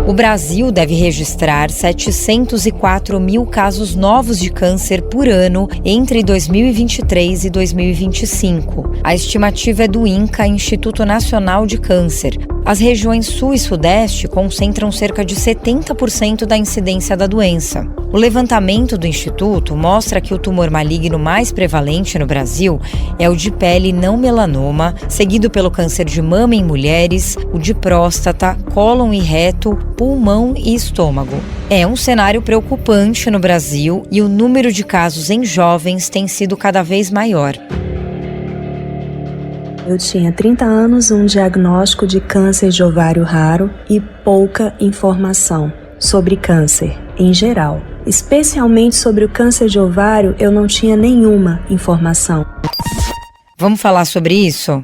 O Brasil deve registrar 704 mil casos novos de câncer por ano entre 2023 e 2025. A estimativa é do INCA, Instituto Nacional de Câncer. As regiões Sul e Sudeste concentram cerca de 70% da incidência da doença. O levantamento do Instituto mostra que o tumor maligno mais prevalente no Brasil é o de pele não melanoma, seguido pelo câncer de mama em mulheres, o de próstata, cólon e reto, pulmão e estômago. É um cenário preocupante no Brasil e o número de casos em jovens tem sido cada vez maior. Eu tinha 30 anos, um diagnóstico de câncer de ovário raro e pouca informação sobre câncer em geral. Especialmente sobre o câncer de ovário, eu não tinha nenhuma informação. Vamos falar sobre isso?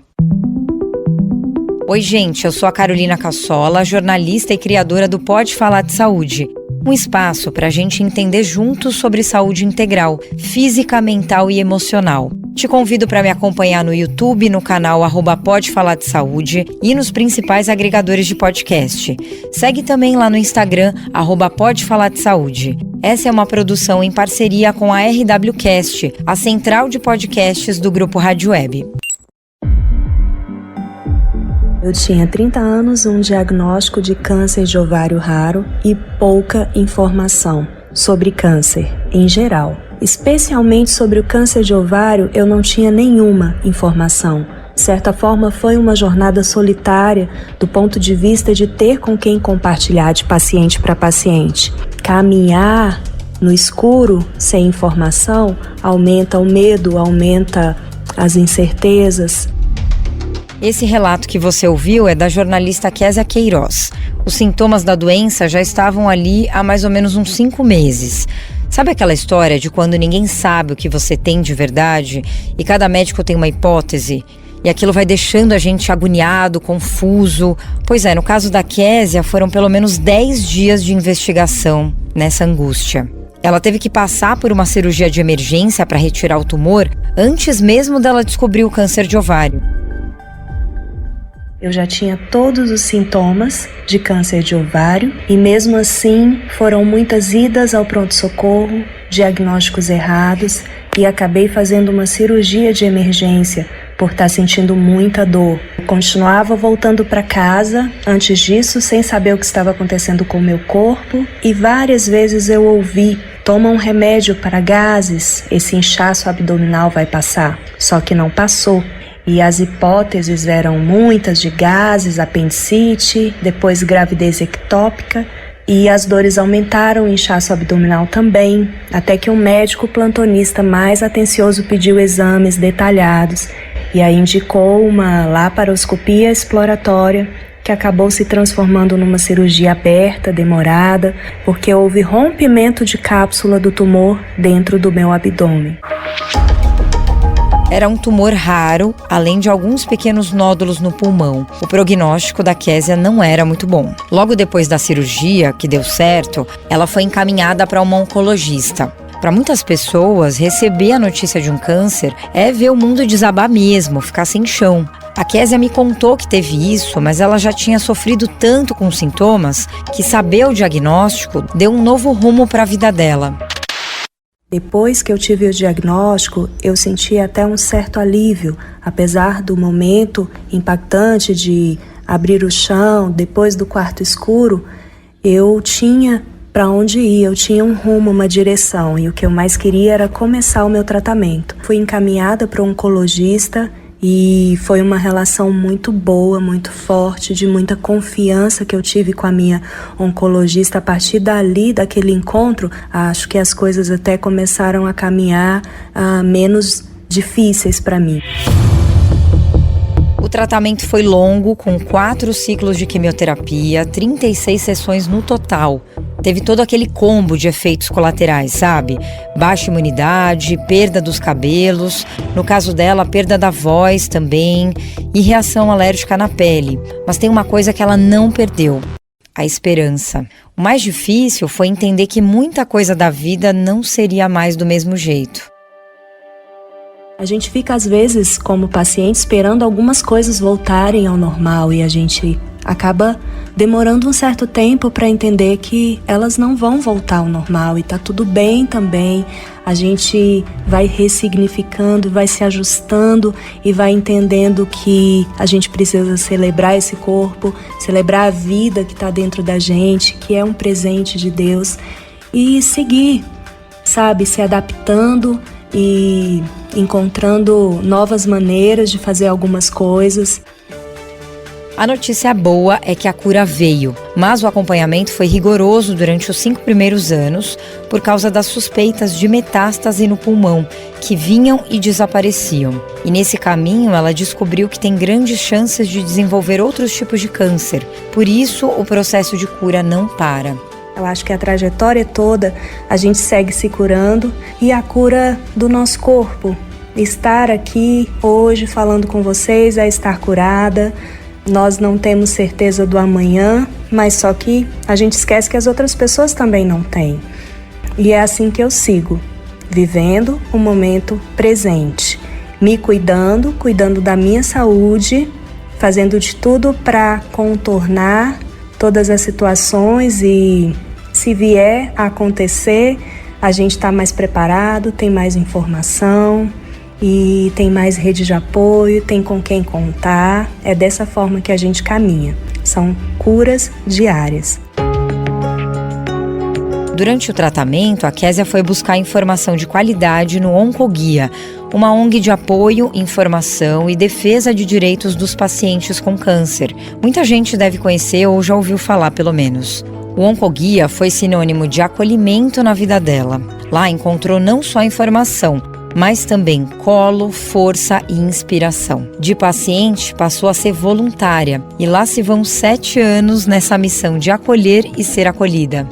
Oi, gente, eu sou a Carolina Cassola, jornalista e criadora do Pode Falar de Saúde. Um espaço para a gente entender juntos sobre saúde integral, física, mental e emocional. Te convido para me acompanhar no YouTube, no canal @Pode Falar de Saúde e nos principais agregadores de podcast. Segue também lá no Instagram, @Pode Falar de Saúde. Essa é uma produção em parceria com a RWCast, a central de podcasts do Grupo Rádio Web. Eu tinha 30 anos, um diagnóstico de câncer de ovário raro e pouca informação sobre câncer em geral. Especialmente sobre o câncer de ovário, eu não tinha nenhuma informação. De certa forma, foi uma jornada solitária do ponto de vista de ter com quem compartilhar de paciente para paciente. Caminhar no escuro, sem informação, aumenta o medo, aumenta as incertezas. Esse relato que você ouviu é da jornalista Késia Queiroz. Os sintomas da doença já estavam ali há mais ou menos uns 5 meses. Sabe aquela história de quando ninguém sabe o que você tem de verdade e cada médico tem uma hipótese? E aquilo vai deixando a gente agoniado, confuso. Pois é, no caso da Késia, foram pelo menos 10 dias de investigação nessa angústia. Ela teve que passar por uma cirurgia de emergência para retirar o tumor antes mesmo dela descobrir o câncer de ovário. Eu já tinha todos os sintomas de câncer de ovário e mesmo assim foram muitas idas ao pronto-socorro, diagnósticos errados e acabei fazendo uma cirurgia de emergência por estar sentindo muita dor. Eu continuava voltando para casa antes disso sem saber o que estava acontecendo com o meu corpo e várias vezes eu ouvi: toma um remédio para gases, esse inchaço abdominal vai passar. Só que não passou. E as hipóteses eram muitas de gases, apendicite, depois gravidez ectópica e as dores aumentaram, o inchaço abdominal também, até que um médico plantonista mais atencioso pediu exames detalhados e aí indicou uma laparoscopia exploratória que acabou se transformando numa cirurgia aberta, demorada, porque houve rompimento de cápsula do tumor dentro do meu abdômen. Era um tumor raro, além de alguns pequenos nódulos no pulmão. O prognóstico da Késia não era muito bom. Logo depois da cirurgia, que deu certo, ela foi encaminhada para uma oncologista. Para muitas pessoas, receber a notícia de um câncer é ver o mundo desabar mesmo, ficar sem chão. A Késia me contou que teve isso, mas ela já tinha sofrido tanto com os sintomas que saber o diagnóstico deu um novo rumo para a vida dela. Depois que eu tive o diagnóstico, eu senti até um certo alívio, apesar do momento impactante de abrir o chão, depois do quarto escuro, eu tinha para onde ir, eu tinha um rumo, uma direção, e o que eu mais queria era começar o meu tratamento. Fui encaminhada para um oncologista e foi uma relação muito boa, muito forte, de muita confiança que eu tive com a minha oncologista. A partir dali, daquele encontro, acho que as coisas até começaram a caminhar menos difíceis para mim. O tratamento foi longo, com 4 ciclos de quimioterapia, 36 sessões no total. Teve todo aquele combo de efeitos colaterais, sabe? Baixa imunidade, perda dos cabelos, no caso dela, perda da voz também, e reação alérgica na pele. Mas tem uma coisa que ela não perdeu: a esperança. O mais difícil foi entender que muita coisa da vida não seria mais do mesmo jeito. A gente fica, às vezes, como paciente, esperando algumas coisas voltarem ao normal e a gente acaba demorando um certo tempo para entender que elas não vão voltar ao normal e tá tudo bem também. A gente vai ressignificando, vai se ajustando e vai entendendo que a gente precisa celebrar esse corpo, celebrar a vida que está dentro da gente, que é um presente de Deus, e seguir, sabe, se adaptando e encontrando novas maneiras de fazer algumas coisas. A notícia boa é que a cura veio, mas o acompanhamento foi rigoroso durante os 5 primeiros anos por causa das suspeitas de metástase no pulmão, que vinham e desapareciam. E nesse caminho ela descobriu que tem grandes chances de desenvolver outros tipos de câncer. Por isso, o processo de cura não para. Eu acho que a trajetória toda a gente segue se curando e a cura do nosso corpo. Estar aqui hoje falando com vocês é estar curada. Nós não temos certeza do amanhã, mas só que a gente esquece que as outras pessoas também não têm. E é assim que eu sigo, vivendo o momento presente, me cuidando da minha saúde, fazendo de tudo para contornar todas as situações e, se vier a acontecer, a gente está mais preparado, tem mais informação e tem mais rede de apoio, tem com quem contar. É dessa forma que a gente caminha. São curas diárias. Durante o tratamento, a Késia foi buscar informação de qualidade no Oncoguia, uma ONG de apoio, informação e defesa de direitos dos pacientes com câncer. Muita gente deve conhecer ou já ouviu falar, pelo menos. O Oncoguia foi sinônimo de acolhimento na vida dela. Lá encontrou não só informação, mas também colo, força e inspiração. De paciente, passou a ser voluntária e lá se vão 7 anos nessa missão de acolher e ser acolhida.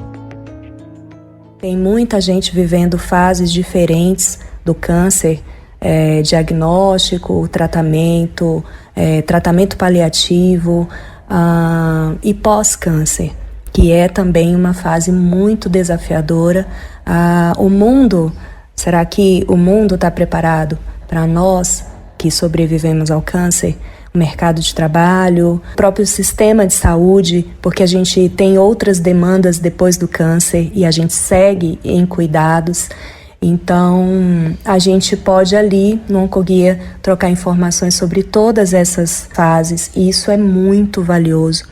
Tem muita gente vivendo fases diferentes do câncer, diagnóstico, tratamento, tratamento paliativo e pós-câncer, que é também uma fase muito desafiadora. O mundo... Será que o mundo está preparado para nós que sobrevivemos ao câncer? O mercado de trabalho, o próprio sistema de saúde, porque a gente tem outras demandas depois do câncer e a gente segue em cuidados. Então, a gente pode ali no Oncoguia trocar informações sobre todas essas fases e isso é muito valioso.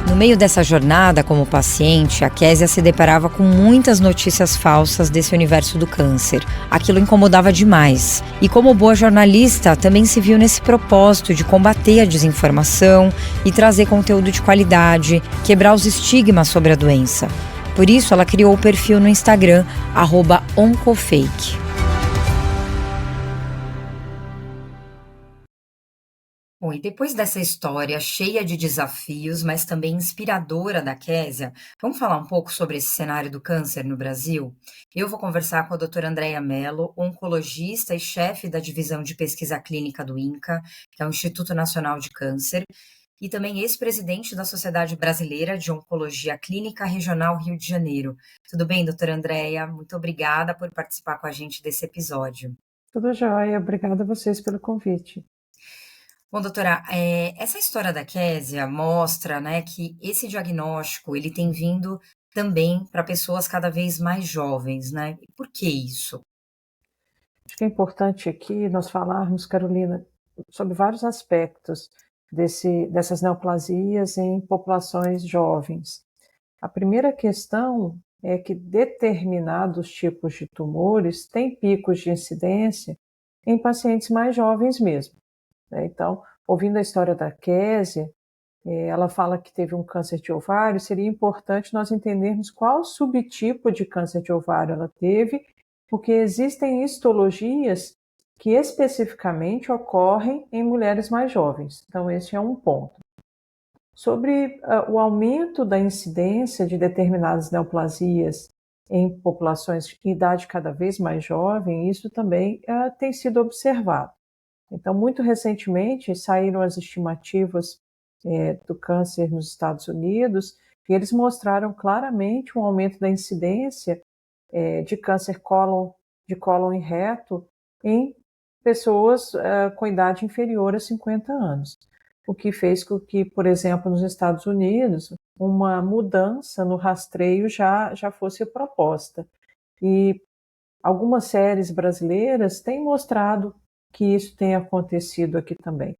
No meio dessa jornada como paciente, a Késia se deparava com muitas notícias falsas desse universo do câncer. Aquilo incomodava demais. E como boa jornalista, também se viu nesse propósito de combater a desinformação e trazer conteúdo de qualidade, quebrar os estigmas sobre a doença. Por isso, ela criou o perfil no Instagram, @oncofake. Bom, e depois dessa história cheia de desafios, mas também inspiradora da Késia, vamos falar um pouco sobre esse cenário do câncer no Brasil? Eu vou conversar com a doutora Andréia Mello, oncologista e chefe da divisão de pesquisa clínica do INCA, que é o Instituto Nacional de Câncer, e também ex-presidente da Sociedade Brasileira de Oncologia Clínica Regional Rio de Janeiro. Tudo bem, doutora Andréia? Muito obrigada por participar com a gente desse episódio. Tudo jóia, obrigada a vocês pelo convite. Bom, doutora, essa história da Késia mostra, né, que esse diagnóstico ele tem vindo também para pessoas cada vez mais jovens, né? Por que isso? Acho que é importante aqui nós falarmos, Carolina, sobre vários aspectos dessas neoplasias em populações jovens. A primeira questão é que determinados tipos de tumores têm picos de incidência em pacientes mais jovens mesmo. Então, ouvindo a história da Késia, ela fala que teve um câncer de ovário, seria importante nós entendermos qual subtipo de câncer de ovário ela teve, porque existem histologias que especificamente ocorrem em mulheres mais jovens. Então, esse é um ponto. Sobre o aumento da incidência de determinadas neoplasias em populações de idade cada vez mais jovem, isso também tem sido observado. Então, muito recentemente, saíram as estimativas do câncer nos Estados Unidos e eles mostraram claramente um aumento da incidência de câncer de cólon e reto em pessoas com idade inferior a 50 anos. o que fez com que, por exemplo, nos Estados Unidos, uma mudança no rastreio já fosse proposta. E algumas séries brasileiras têm mostrado que isso tem acontecido aqui também.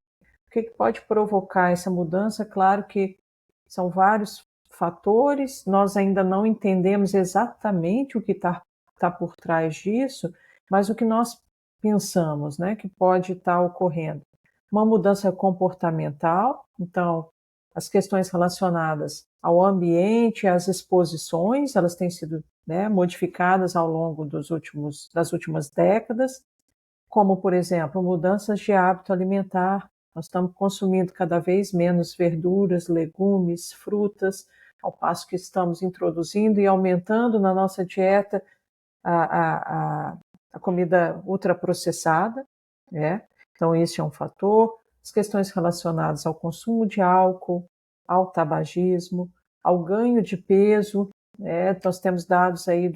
O que pode provocar essa mudança? Claro que são vários fatores, nós ainda não entendemos exatamente o que está por trás disso, mas o que nós pensamos, né, que pode estar ocorrendo? Uma mudança comportamental, então, as questões relacionadas ao ambiente, às exposições, elas têm sido, né, modificadas ao longo das últimas décadas, como, por exemplo, mudanças de hábito alimentar. Nós estamos consumindo cada vez menos verduras, legumes, frutas, ao passo que estamos introduzindo e aumentando na nossa dieta a comida ultraprocessada, né? Então, esse é um fator. As questões relacionadas ao consumo de álcool, ao tabagismo, ao ganho de peso, né? Nós temos dados aí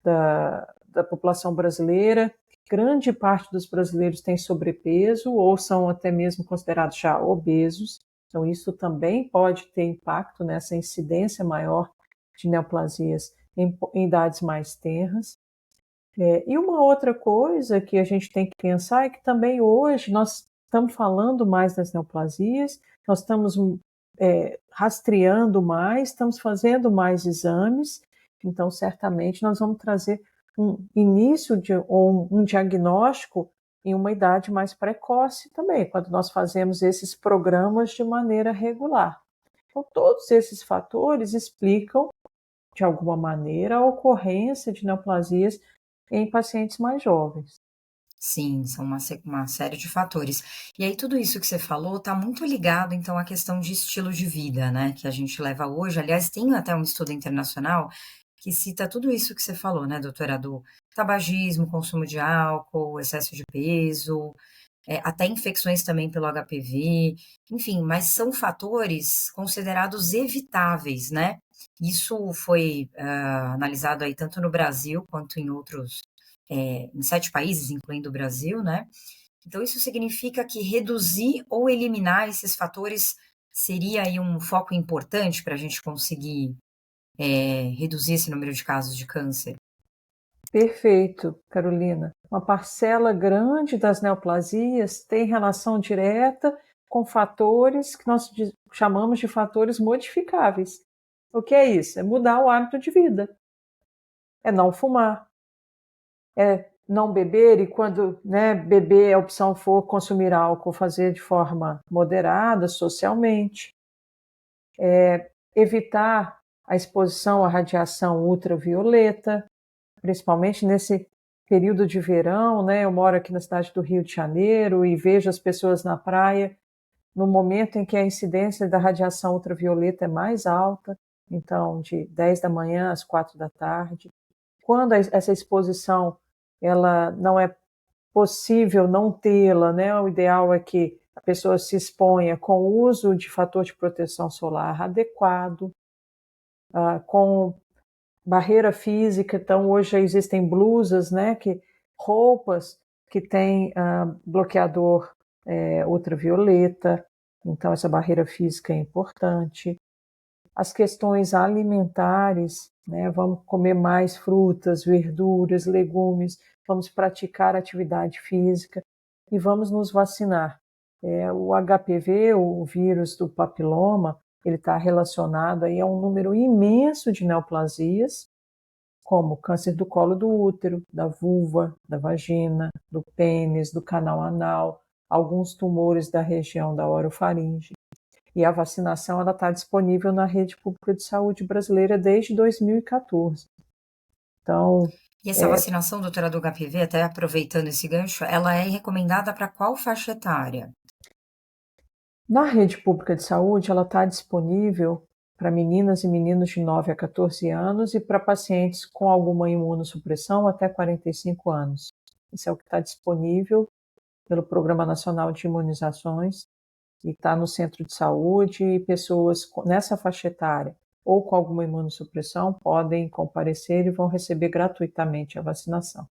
da população brasileira. Grande parte dos brasileiros tem sobrepeso ou são até mesmo considerados já obesos. Então, isso também pode ter impacto nessa incidência maior de neoplasias em idades mais tenras. E uma outra coisa que a gente tem que pensar é que também hoje nós estamos falando mais das neoplasias, nós estamos rastreando mais, estamos fazendo mais exames, então certamente nós vamos trazer um início ou um diagnóstico em uma idade mais precoce também, quando nós fazemos esses programas de maneira regular. Então, todos esses fatores explicam, de alguma maneira, a ocorrência de neoplasias em pacientes mais jovens. Sim, são uma série de fatores. E aí tudo isso que você falou está muito ligado, então, à questão de estilo de vida, né, que a gente leva hoje. Aliás, tem até um estudo internacional que cita tudo isso que você falou, né, doutora, do tabagismo, consumo de álcool, excesso de peso, até infecções também pelo HPV, enfim, mas são fatores considerados evitáveis, né? Isso foi analisado aí tanto no Brasil quanto em outros em 7 países, incluindo o Brasil, né? Então, isso significa que reduzir ou eliminar esses fatores seria aí um foco importante para a gente conseguir reduzir esse número de casos de câncer? Perfeito, Carolina. Uma parcela grande das neoplasias tem relação direta com fatores que nós chamamos de fatores modificáveis. O que é isso? É mudar o hábito de vida. É não fumar, é não beber e quando beber a opção for consumir álcool, fazer de forma moderada, socialmente. Evitar a exposição à radiação ultravioleta, principalmente nesse período de verão, né? Eu moro aqui na cidade do Rio de Janeiro e vejo as pessoas na praia no momento em que a incidência da radiação ultravioleta é mais alta, então de 10 da manhã às 4 da tarde. Quando essa exposição ela não é possível não tê-la, né? O ideal é que a pessoa se exponha com o uso de fator de proteção solar adequado, com barreira física. Então, hoje já existem blusas, né? Roupas que têm bloqueador ultravioleta, então essa barreira física é importante. As questões alimentares, né? Vamos comer mais frutas, verduras, legumes, vamos praticar atividade física e vamos nos vacinar. O HPV, o vírus do papiloma, ele está relacionado aí a um número imenso de neoplasias, como câncer do colo do útero, da vulva, da vagina, do pênis, do canal anal, alguns tumores da região da orofaringe. E a vacinação está disponível na rede pública de saúde brasileira desde 2014. Então, E essa vacinação, doutora, do HPV, até aproveitando esse gancho, ela é recomendada para qual faixa etária? Na rede pública de saúde, ela está disponível para meninas e meninos de 9 a 14 anos e para pacientes com alguma imunossupressão até 45 anos. Isso é o que está disponível pelo Programa Nacional de Imunizações e está no centro de saúde, e pessoas nessa faixa etária ou com alguma imunossupressão podem comparecer e vão receber gratuitamente a vacinação.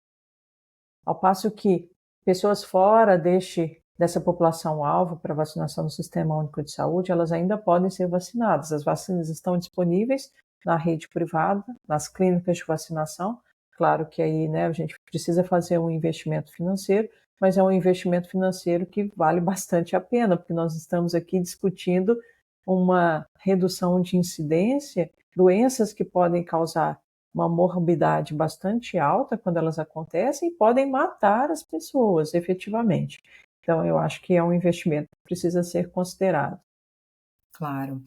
Ao passo que pessoas fora deste dessa população-alvo para vacinação no Sistema Único de Saúde, elas ainda podem ser vacinadas. As vacinas estão disponíveis na rede privada, nas clínicas de vacinação. Claro que aí, né, a gente precisa fazer um investimento financeiro, mas é um investimento financeiro que vale bastante a pena, porque nós estamos aqui discutindo uma redução de incidência, doenças que podem causar uma morbidade bastante alta quando elas acontecem e podem matar as pessoas, efetivamente. Então, eu acho que é um investimento que precisa ser considerado. Claro.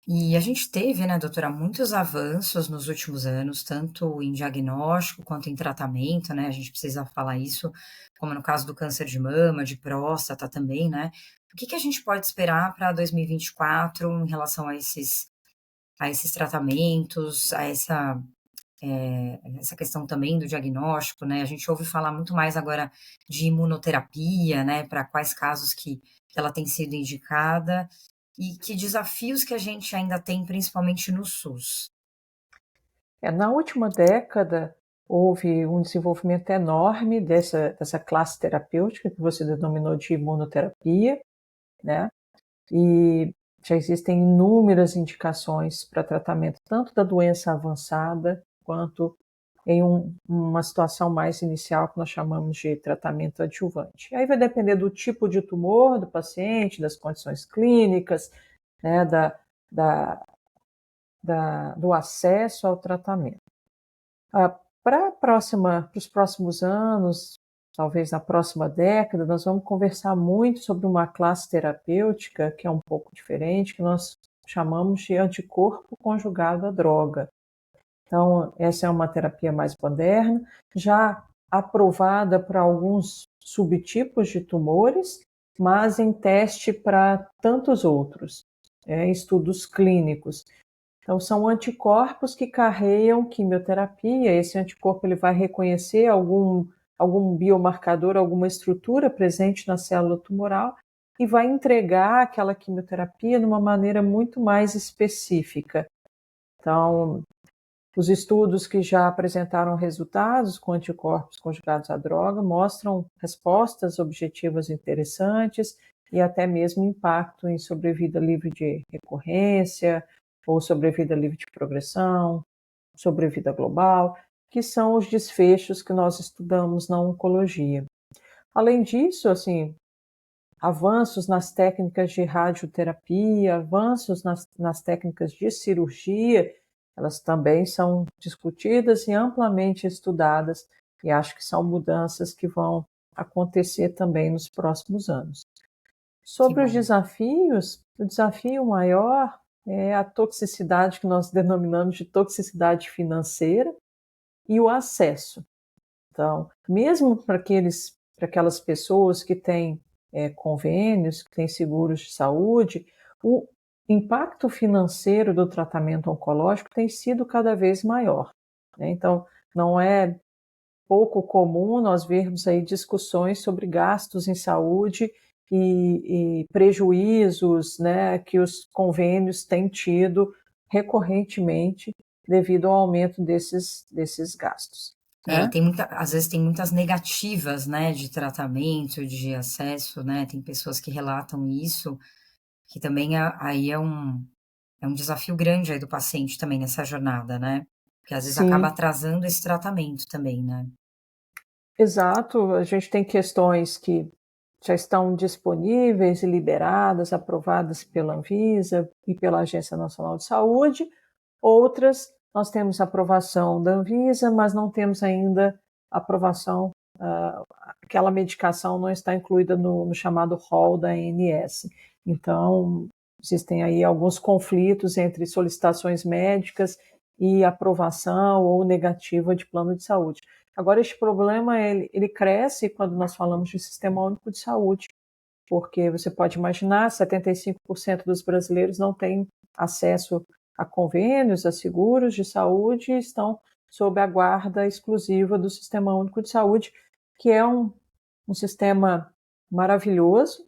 E a gente teve, né, doutora, muitos avanços nos últimos anos, tanto em diagnóstico quanto em tratamento, né? A gente precisa falar isso, como no caso do câncer de mama, de próstata também, né? O que a gente pode esperar para 2024 em relação a esses tratamentos, a essa questão também do diagnóstico, né? A gente ouve falar muito mais agora de imunoterapia, né? Para quais casos que ela tem sido indicada e que desafios que a gente ainda tem, principalmente no SUS. Na última década, houve um desenvolvimento enorme dessa classe terapêutica que você denominou de imunoterapia, né? E já existem inúmeras indicações para tratamento tanto da doença avançada quanto em uma situação mais inicial que nós chamamos de tratamento adjuvante. Aí vai depender do tipo de tumor do paciente, das condições clínicas, né, do acesso ao tratamento. Para os próximos anos, talvez na próxima década, nós vamos conversar muito sobre uma classe terapêutica que é um pouco diferente, que nós chamamos de anticorpo conjugado à droga. Então, essa é uma terapia mais moderna, já aprovada para alguns subtipos de tumores, mas em teste para tantos outros, estudos clínicos. Então, são anticorpos que carregam quimioterapia. Esse anticorpo ele vai reconhecer algum biomarcador, alguma estrutura presente na célula tumoral e vai entregar aquela quimioterapia de uma maneira muito mais específica. Então, os estudos que já apresentaram resultados com anticorpos conjugados à droga mostram respostas objetivas interessantes e até mesmo impacto em sobrevida livre de recorrência, ou sobrevida livre de progressão, sobrevida global, que são os desfechos que nós estudamos na oncologia. Além disso, assim, avanços nas técnicas de radioterapia, avanços nas técnicas de cirurgia, elas também são discutidas e amplamente estudadas, e acho que são mudanças que vão acontecer também nos próximos anos. Sobre os desafios, o desafio maior é a toxicidade que nós denominamos de toxicidade financeira e o acesso. Então, mesmo para aquelas pessoas que têm convênios, que têm seguros de saúde, o impacto financeiro do tratamento oncológico tem sido cada vez maior, né? Então, não é pouco comum nós vermos aí discussões sobre gastos em saúde e prejuízos, né, que os convênios têm tido recorrentemente devido ao aumento desses gastos. E Né? às vezes tem muitas negativas, né, de tratamento, de acesso, né, tem pessoas que relatam isso, que também aí é um desafio grande aí do paciente também nessa jornada, né, porque às vezes acaba Sim, atrasando esse tratamento também, né. exato. A gente tem questões que já estão disponíveis e liberadas, aprovadas pela Anvisa e pela Agência Nacional de Saúde. Outras, nós temos aprovação da Anvisa, mas não temos ainda aprovação, aquela medicação não está incluída no chamado rol da ANS. Então, existem aí alguns conflitos entre solicitações médicas e aprovação ou negativa de plano de saúde. Agora, este problema ele cresce quando nós falamos de Sistema Único de Saúde, porque você pode imaginar, 75% dos brasileiros não têm acesso a convênios, a seguros de saúde, e estão sob a guarda exclusiva do Sistema Único de Saúde, que é um sistema maravilhoso,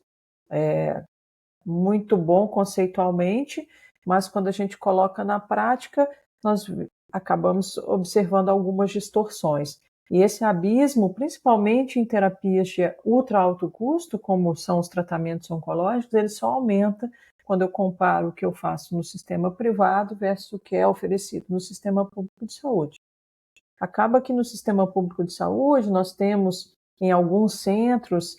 muito bom conceitualmente, mas quando a gente coloca na prática, nós acabamos observando algumas distorções. E esse abismo, principalmente em terapias de ultra alto custo, como são os tratamentos oncológicos, ele só aumenta quando eu comparo o que eu faço no sistema privado versus o que é oferecido no sistema público de saúde. Acaba que no sistema público de saúde nós temos, em alguns centros,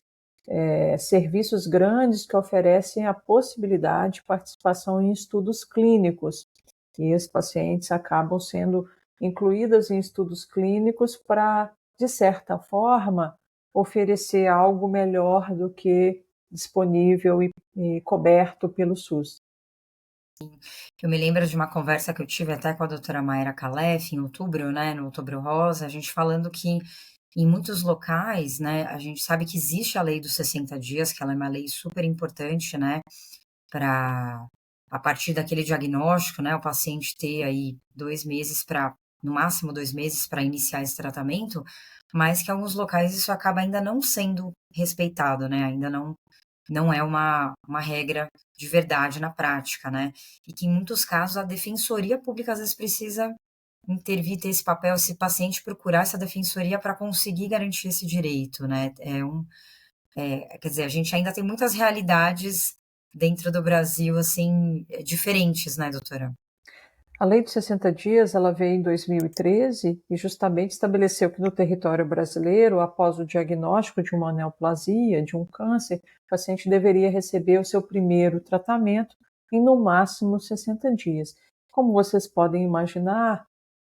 serviços grandes que oferecem a possibilidade de participação em estudos clínicos. E os pacientes acabam sendo incluídos em estudos clínicos para, de certa forma, oferecer algo melhor do que disponível e coberto pelo SUS. Eu me lembro de uma conversa que eu tive até com a doutora Mayra Calef em outubro, né, no Outubro Rosa, a gente falando que em muitos locais, né, a gente sabe que existe a lei dos 60 dias, que ela é uma lei super importante, né, para a partir daquele diagnóstico, né, o paciente ter aí 2 meses para, no máximo 2 meses para iniciar esse tratamento, mas que em alguns locais isso acaba ainda não sendo respeitado, né, ainda não é uma regra de verdade na prática, né, e que em muitos casos a defensoria pública às vezes precisa intervir, ter esse papel, esse paciente procurar essa defensoria para conseguir garantir esse direito, né, quer dizer, a gente ainda tem muitas realidades dentro do Brasil, assim, diferentes, né, doutora? A Lei dos 60 dias, ela veio em 2013 e justamente estabeleceu que no território brasileiro, após o diagnóstico de uma neoplasia, de um câncer, o paciente deveria receber o seu primeiro tratamento em no máximo 60 dias. Como vocês podem imaginar,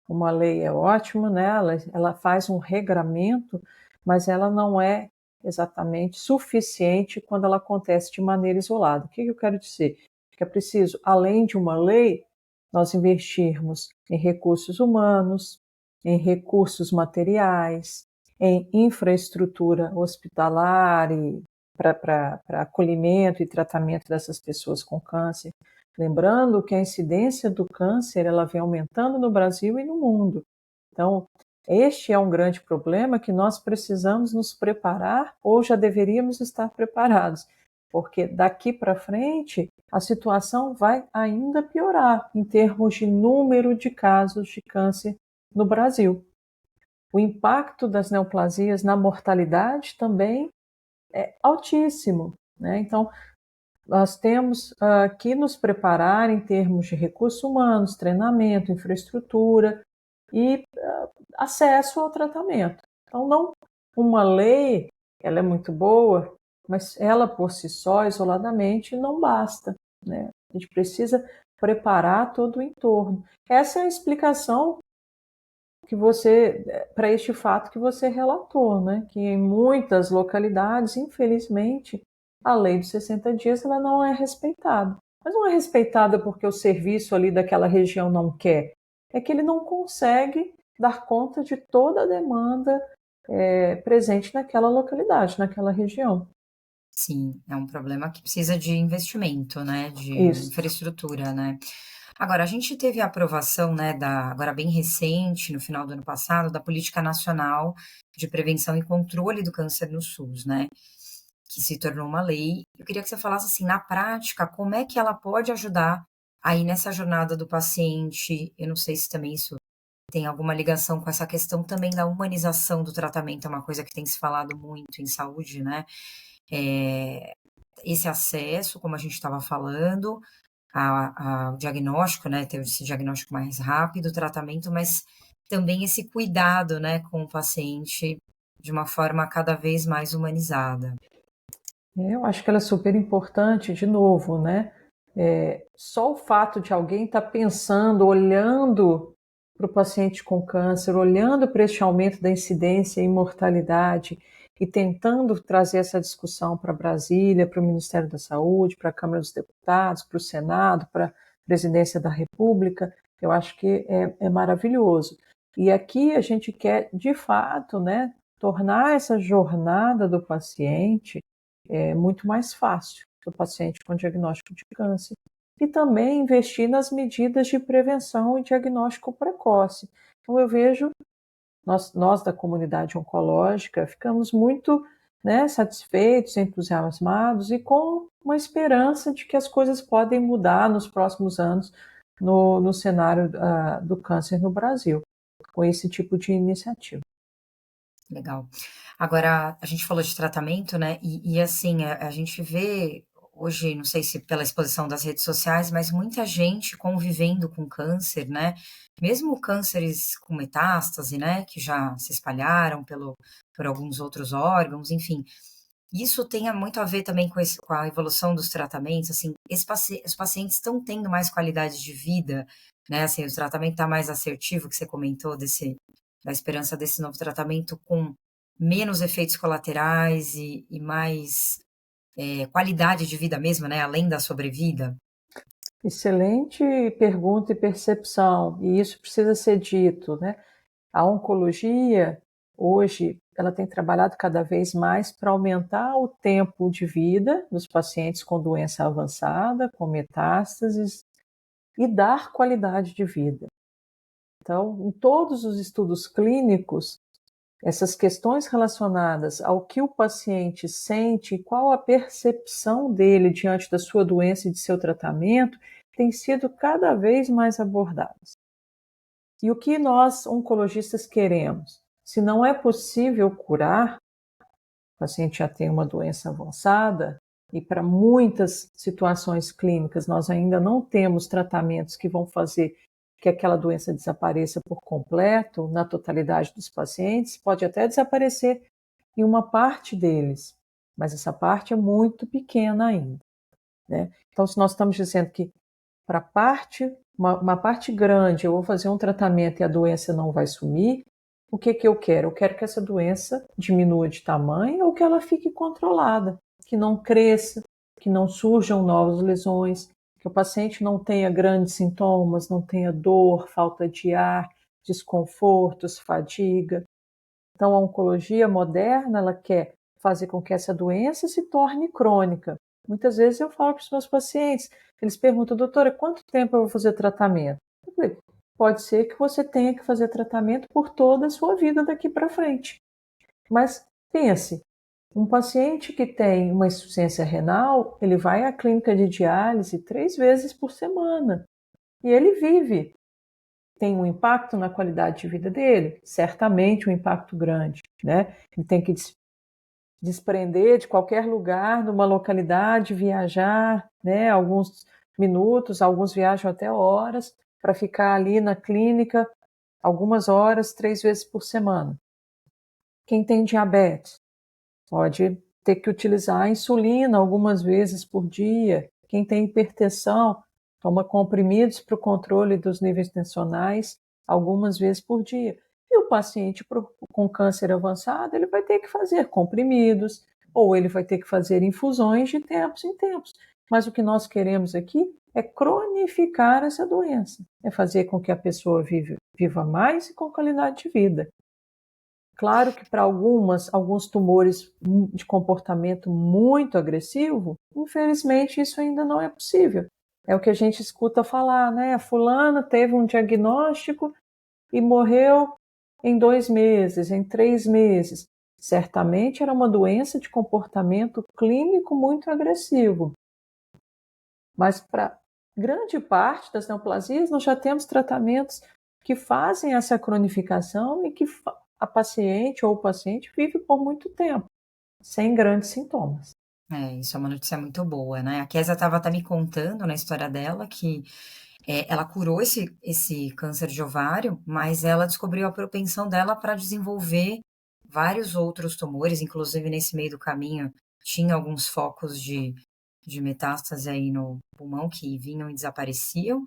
uma lei é ótima, né? Ela faz um regramento, mas ela não é exatamente suficiente quando ela acontece de maneira isolada. O que eu quero dizer? Que é preciso, além de uma lei, nós investirmos em recursos humanos, em recursos materiais, em infraestrutura hospitalar e para acolhimento e tratamento dessas pessoas com câncer. Lembrando que a incidência do câncer ela vem aumentando no Brasil e no mundo. Então, este é um grande problema que nós precisamos nos preparar ou já deveríamos estar preparados, porque daqui para frente a situação vai ainda piorar em termos de número de casos de câncer no Brasil. O impacto das neoplasias na mortalidade também é altíssimo, né? Então, nós temos que nos preparar em termos de recursos humanos, treinamento, infraestrutura e acesso ao tratamento. Então, não uma lei, ela é muito boa, mas ela por si só, isoladamente, não basta, né? A gente precisa preparar todo o entorno. Essa é a explicação que para este fato que você relatou, né? Que em muitas localidades, infelizmente, a lei dos 60 dias ela não é respeitada. Mas não é respeitada porque o serviço ali daquela região não quer. É que ele não consegue dar conta de toda a demanda presente naquela localidade, naquela região. Sim, é um problema que precisa de investimento, né, de Isso. infraestrutura, né. Agora, a gente teve a aprovação, né, agora bem recente, no final do ano passado, da Política Nacional de Prevenção e Controle do Câncer no SUS, né, que se tornou uma lei. Eu queria que você falasse, assim, na prática, como é que ela pode ajudar aí nessa jornada do paciente? Eu não sei se também isso tem alguma ligação com essa questão também da humanização do tratamento, é uma coisa que tem se falado muito em saúde, né. Eh, Esse acesso, como a gente estava falando, ao diagnóstico, né, ter esse diagnóstico mais rápido, o tratamento, mas também esse cuidado, né, com o paciente de uma forma cada vez mais humanizada. Eu acho que ela é super importante, de novo, né? Só o fato de alguém estar pensando, olhando para o paciente com câncer, olhando para este aumento da incidência e mortalidade e tentando trazer essa discussão para Brasília, para o Ministério da Saúde, para a Câmara dos Deputados, para o Senado, para a Presidência da República, eu acho que é maravilhoso. E aqui a gente quer, de fato, né, tornar essa jornada do paciente muito mais fácil para o paciente com diagnóstico de câncer. E também investir nas medidas de prevenção e diagnóstico precoce. Então, eu vejo, nós da comunidade oncológica ficamos muito, né, satisfeitos, entusiasmados e com uma esperança de que as coisas podem mudar nos próximos anos no cenário do câncer no Brasil, com esse tipo de iniciativa. Legal. Agora, a gente falou de tratamento, né? E assim, a gente vê hoje, não sei se pela exposição das redes sociais, mas muita gente convivendo com câncer, né? Mesmo cânceres com metástase, né? Que já se espalharam por alguns outros órgãos, enfim. Isso tem muito a ver também com a evolução dos tratamentos, assim, os pacientes estão tendo mais qualidade de vida, né? Assim, o tratamento está mais assertivo, que você comentou da esperança desse novo tratamento com menos efeitos colaterais e mais qualidade de vida mesmo, né? Além da sobrevida. Excelente pergunta e percepção, e isso precisa ser dito, né? A oncologia, hoje, ela tem trabalhado cada vez mais para aumentar o tempo de vida dos pacientes com doença avançada, com metástases, e dar qualidade de vida. Então, em todos os estudos clínicos, essas questões relacionadas ao que o paciente sente e qual a percepção dele diante da sua doença e de seu tratamento têm sido cada vez mais abordadas. E o que nós, oncologistas, queremos? Se não é possível curar, o paciente já tem uma doença avançada, e para muitas situações clínicas nós ainda não temos tratamentos que vão fazer que aquela doença desapareça por completo, na totalidade dos pacientes, pode até desaparecer em uma parte deles, mas essa parte é muito pequena ainda, né? Então, se nós estamos dizendo que para uma parte grande eu vou fazer um tratamento e a doença não vai sumir, o que eu quero? Eu quero que essa doença diminua de tamanho ou que ela fique controlada, que não cresça, que não surjam novas lesões, que o paciente não tenha grandes sintomas, não tenha dor, falta de ar, desconfortos, fadiga. Então, a oncologia moderna, ela quer fazer com que essa doença se torne crônica. Muitas vezes eu falo para os meus pacientes, eles perguntam, doutora, quanto tempo eu vou fazer tratamento? Eu falei, pode ser que você tenha que fazer tratamento por toda a sua vida daqui para frente. Mas pense, um paciente que tem uma insuficiência renal, ele vai à clínica de diálise 3 vezes por semana. E ele vive. Tem um impacto na qualidade de vida dele? Certamente um impacto grande, né? Ele tem que desprender de qualquer lugar, numa localidade, viajar, né? Alguns minutos, alguns viajam até horas, para ficar ali na clínica algumas horas, 3 vezes por semana. Quem tem diabetes pode ter que utilizar a insulina algumas vezes por dia. Quem tem hipertensão toma comprimidos para o controle dos níveis tensionais algumas vezes por dia. E o paciente com câncer avançado, ele vai ter que fazer comprimidos ou ele vai ter que fazer infusões de tempos em tempos. Mas o que nós queremos aqui é cronificar essa doença, é fazer com que a pessoa viva mais e com qualidade de vida. Claro que para alguns tumores de comportamento muito agressivo, infelizmente isso ainda não é possível. É o que a gente escuta falar, né? Fulano teve um diagnóstico e morreu em 2 meses, em 3 meses. Certamente era uma doença de comportamento clínico muito agressivo. Mas para grande parte das neoplasias, nós já temos tratamentos que fazem essa cronificação e que a paciente ou o paciente vive por muito tempo, sem grandes sintomas. Isso é uma notícia muito boa, né? A Kézia estava até me contando na história dela que ela curou esse câncer de ovário, mas ela descobriu a propensão dela para desenvolver vários outros tumores, inclusive nesse meio do caminho tinha alguns focos de metástase aí no pulmão que vinham e desapareciam,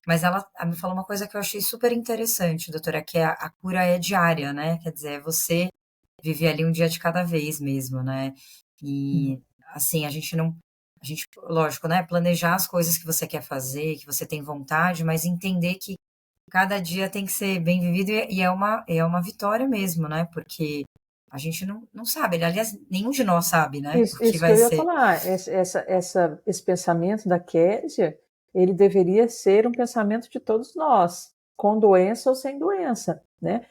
mas ela me falou uma coisa que eu achei super interessante, doutora, que a cura é diária, né? Quer dizer, você vive ali um dia de cada vez mesmo, né? E assim, a gente, lógico, né, planejar as coisas que você quer fazer, que você tem vontade, mas entender que cada dia tem que ser bem vivido e é uma vitória mesmo, né? Porque a gente não sabe, aliás, nenhum de nós sabe, né? O que Isso que vai eu ia ser. falar, esse pensamento da Késia, ele deveria ser um pensamento de todos nós, com doença ou sem doença, né?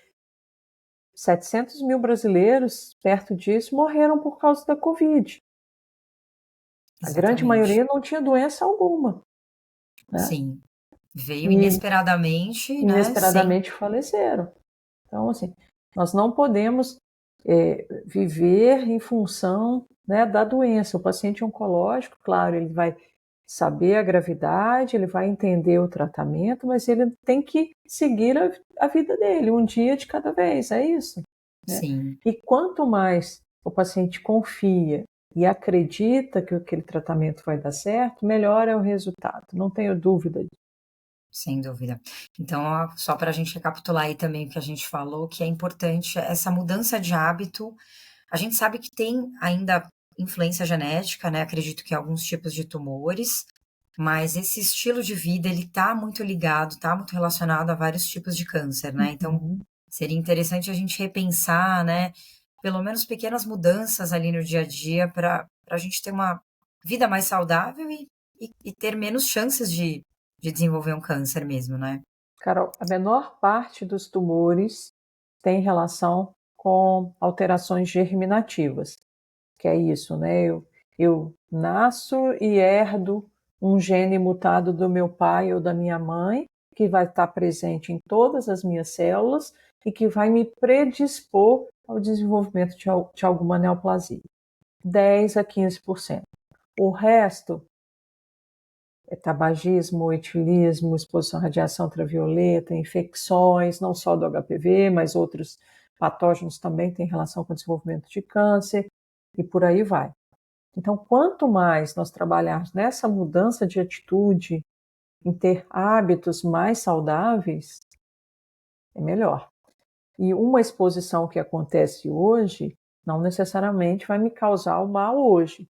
700 mil brasileiros, perto disso, morreram por causa da Covid. A grande Exatamente. maioria não tinha doença alguma, né? Sim. Veio E inesperadamente, né? Sem. inesperadamente faleceram. Então, assim, nós não podemos viver em função, né, da doença. O paciente oncológico, claro, ele vai saber a gravidade, ele vai entender o tratamento, mas ele tem que seguir a vida dele, um dia de cada vez, é isso, né? Sim, E quanto mais o paciente confia e acredita que aquele tratamento vai dar certo, melhor é o resultado, não tenho dúvida disso. sem dúvida. Então, ó, só para a gente recapitular aí também o que a gente falou, que é importante essa mudança de hábito. A gente sabe que tem ainda influência genética, né? Acredito que alguns tipos de tumores, mas esse estilo de vida, ele tá muito ligado, tá muito relacionado a vários tipos de câncer, né? Então, Uhum. seria interessante a gente repensar, né? Pelo menos pequenas mudanças ali no dia a dia para a gente ter uma vida mais saudável e ter menos chances de desenvolver um câncer mesmo, né? Carol, a menor parte dos tumores tem relação com alterações germinativas, que é isso, né? Eu nasço e herdo um gene mutado do meu pai ou da minha mãe, que vai estar presente em todas as minhas células e que vai me predispor ao desenvolvimento de alguma neoplasia. 10 a 15%. O resto é tabagismo, etilismo, exposição à radiação ultravioleta, infecções, não só do HPV, mas outros patógenos também têm relação com o desenvolvimento de câncer e por aí vai. Então, quanto mais nós trabalharmos nessa mudança de atitude, em ter hábitos mais saudáveis, é melhor. E uma exposição que acontece hoje não necessariamente vai me causar o mal hoje,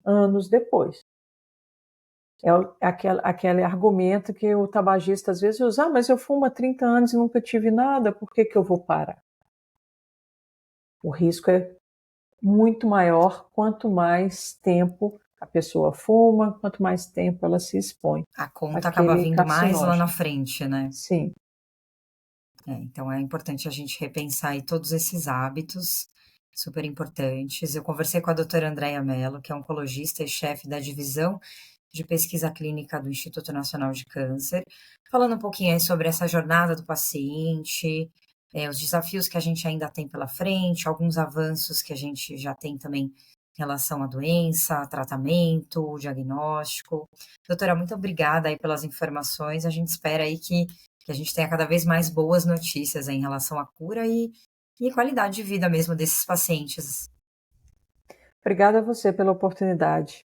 anos depois. Aquele argumento que o tabagista às vezes usa: mas eu fumo há 30 anos e nunca tive nada, por que eu vou parar? O risco é muito maior quanto mais tempo a pessoa fuma, quanto mais tempo ela se expõe A conta acaba àquele vindo mais lá na carcinógeno. frente, né? Sim. Então é importante a gente repensar aí todos esses hábitos super importantes. Eu conversei com a doutora Andréia Mello, que é oncologista e chefe da divisão de pesquisa clínica do Instituto Nacional de Câncer, falando um pouquinho aí sobre essa jornada do paciente, os desafios que a gente ainda tem pela frente, alguns avanços que a gente já tem também em relação à doença, tratamento, diagnóstico. Doutora, muito obrigada aí pelas informações. A gente espera aí que a gente tenha cada vez mais boas notícias aí em relação à cura e qualidade de vida mesmo desses pacientes. Obrigada a você pela oportunidade.